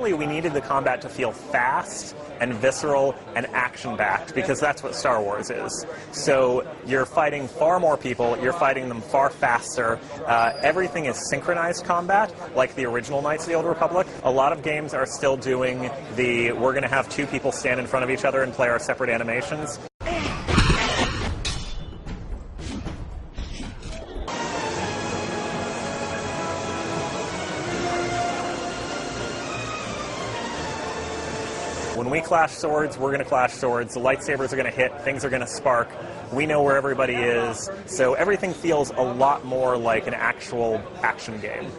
Ultimately, we needed the combat to feel fast and visceral and action-backed, because that's what Star Wars is. So you're fighting far more people, you're fighting them far faster. Everything is synchronized combat, like the original Knights of the Old Republic. A lot of games are still doing we're going to have two people stand in front of each other and play our separate animations. When we clash swords, we're going to clash swords. The lightsabers are going to hit, things are going to spark. We know where everybody is, so everything feels a lot more like an actual action game.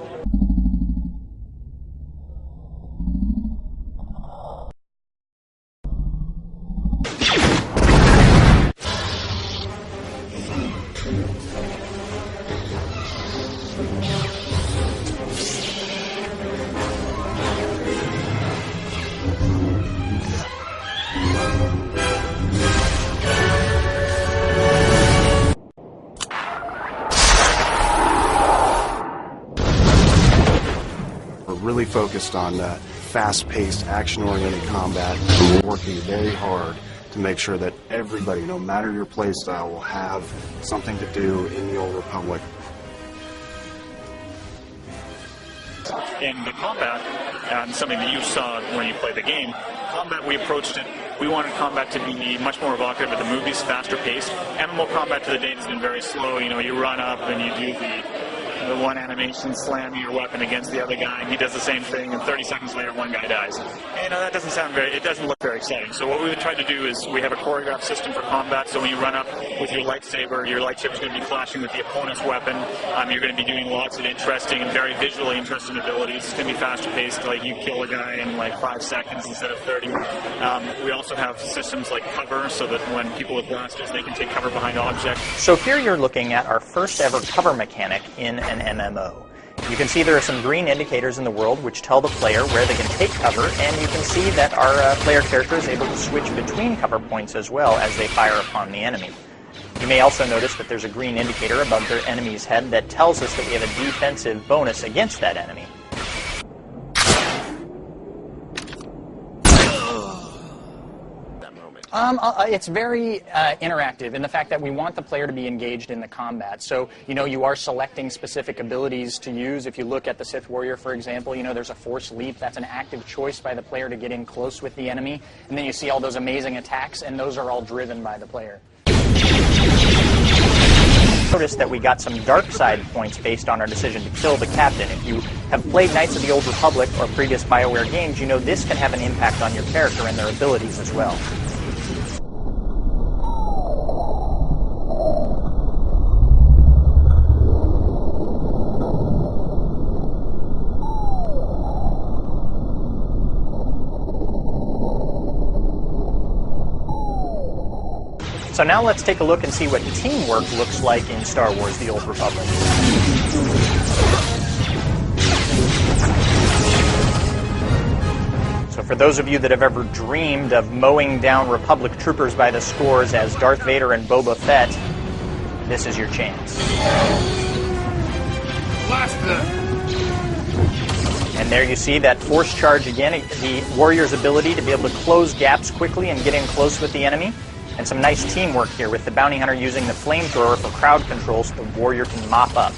Really focused on that fast-paced, action-oriented combat. We're working very hard to make sure that everybody, no matter your play style, will have something to do in the Old Republic. In the combat, and something that you saw when you played the game, combat, we approached it. We wanted combat to be much more evocative of the movies, faster paced. MMO combat to the date has been very slow. You know, you run up and you do the one animation, slam your weapon against the other guy, and he does the same thing, and 30 seconds later, one guy dies. And, that doesn't look very exciting. So what we tried to do is we have a choreographed system for combat, so when you run up with your lightsaber's going to be clashing with the opponent's weapon. You're going to be doing lots of interesting and very visually interesting abilities. It's going to be faster paced, like you kill a guy in like 5 seconds instead of 30. We also have systems like cover, so that when people with blasters, they can take cover behind objects. So here you're looking at our first ever cover mechanic in an MMO. You can see there are some green indicators in the world which tell the player where they can take cover, and you can see that our player character is able to switch between cover points as well as they fire upon the enemy. You may also notice that there's a green indicator above their enemy's head that tells us that we have a defensive bonus against that enemy. It's very interactive in the fact that we want the player to be engaged in the combat. So, you are selecting specific abilities to use. If you look at the Sith Warrior, for example, there's a Force Leap. That's an active choice by the player to get in close with the enemy. And then you see all those amazing attacks, and those are all driven by the player. Notice that we got some dark side points based on our decision to kill the captain. If you have played Knights of the Old Republic or previous Bioware games, you know this can have an impact on your character and their abilities as well. So now let's take a look and see what teamwork looks like in Star Wars: The Old Republic. So for those of you that have ever dreamed of mowing down Republic troopers by the scores as Darth Vader and Boba Fett, this is your chance. Blast them! And there you see that force charge again, the warrior's ability to be able to close gaps quickly and get in close with the enemy. And some nice teamwork here with the bounty hunter using the flamethrower for crowd control so the warrior can mop up.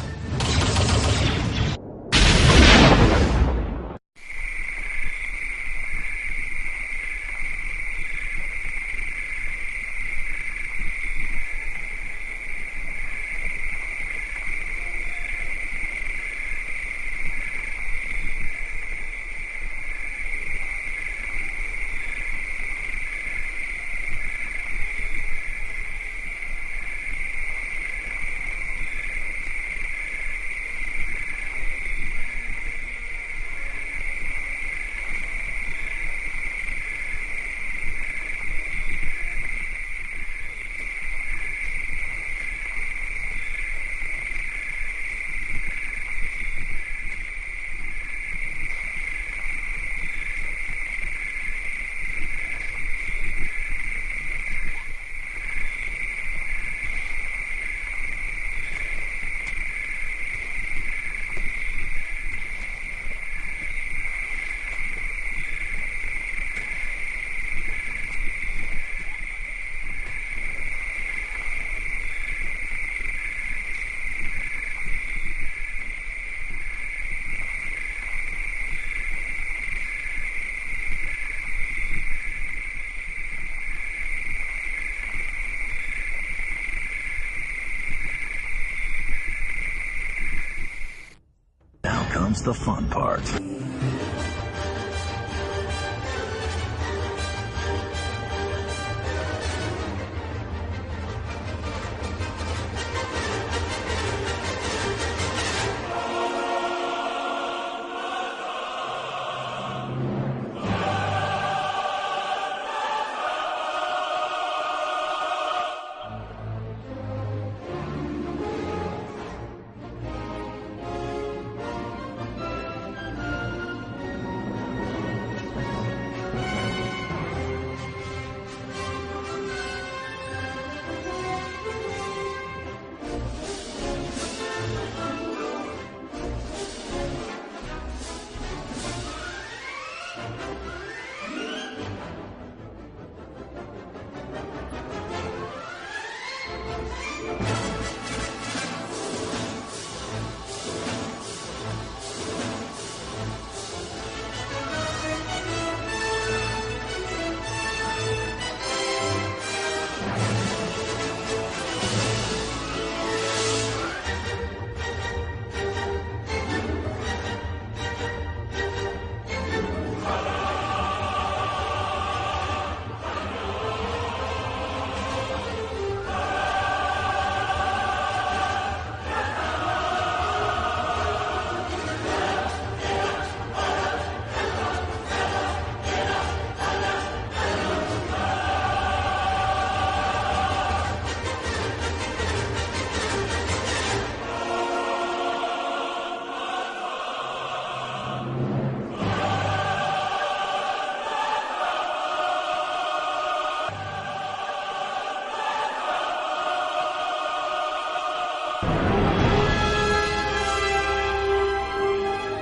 comes the fun part.